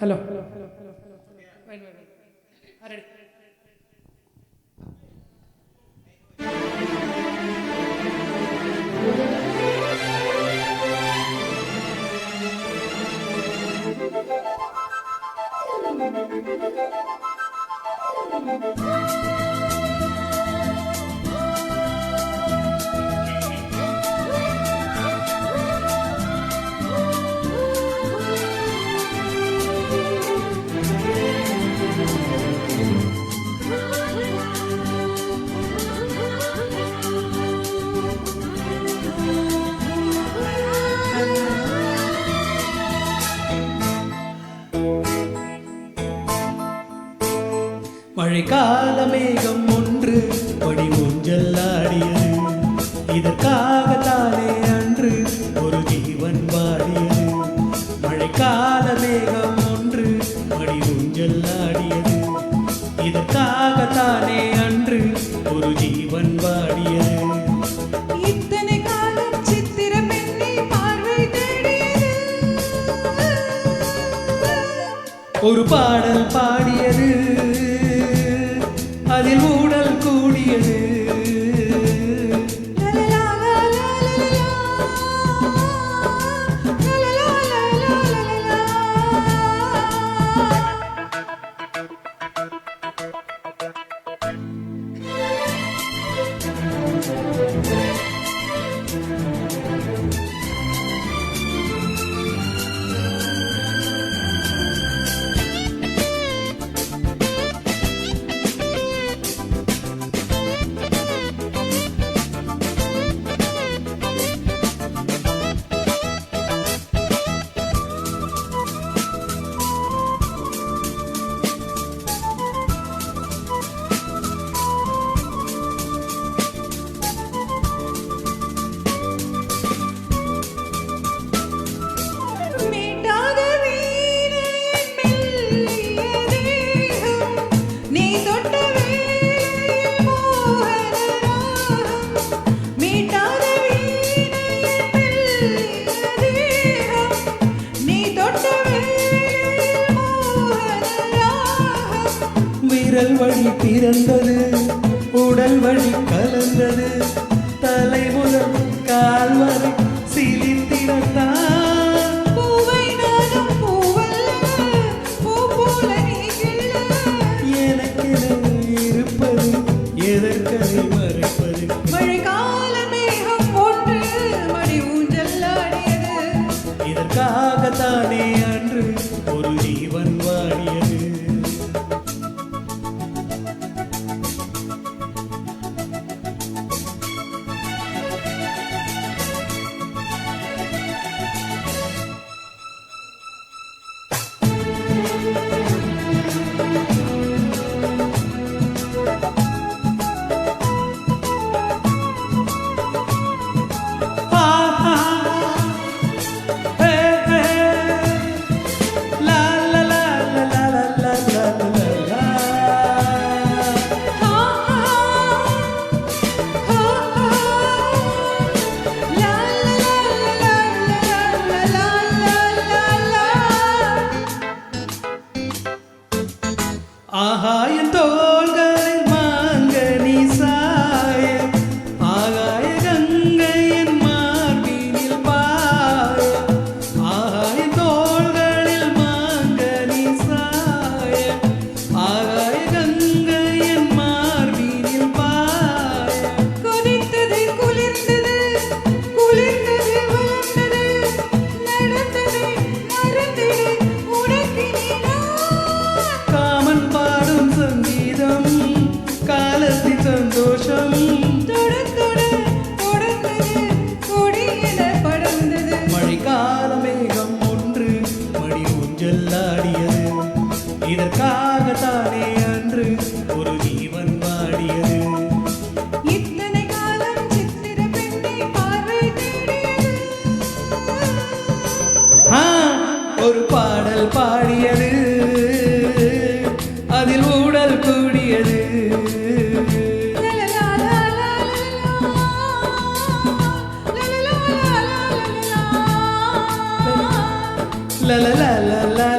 Hello wait. Ready. மழைக்கால மேகம் ஒன்று படி ஊஞ்சல் ஆடியது. இதற்காகத்தானே அன்று ஒரு ஜீவன் வாடியது. மழைக்கால மேகம் ஒன்று படி ஊஞ்சல் ஆடியது. இதற்காகத்தானே அன்று ஒரு ஜீவன் வாடியது. இத்தனை காலம் சித்திரம் என்னை பார்வை தேடியது. ஒரு பாடல் பாடியது, அதில் ஊடல் கூடியது. விரல் வழி பிறந்தது, உடல் வழி கலந்தது. தலை முதல் கால் வரை சிலித்திடத்தான். பூவை நானும் பூவல்ல, பூ போல நீ கிள்ள. எனக்கென இருப்பது எதற்கதை மறைப்பது. மழைக்கால மேகம் ஒன்று மடி ஊஞ்சல் ஆடியது. இதற்காகத்தானே அன்று ஒரு ஜீவன் வாடியது. ஆகாயம் தோள்களில் மாங்கனி சாய, ஆகாய கங்கையின் மார்பினில் பாய. ஆகாயம் தோள்களில் மாங்கனி சாய, ஆகாய கங்கையின் மார்பினில் பாய. கொதித்தது குளிர்ந்தது, குளிர்ந்தது வளர்ந்தது. நடந்தது மறந்தது உனக்கினினா. காமன் பாடும் சங்கீதம், காலத்தின் சந்தோஷம். மழைக்கால மேகம் ஒன்று மடி ஊஞ்சல் ஆடியது. இதற்காகத்தானே அன்று ஒரு ஜீவன் வாடியது. இத்தனை காலம் சித்திர பெண்ணை பார்வை தேடியது. ஒரு பாடல் பாடியது, அதில் ஊடல் கூடியது. la la la la la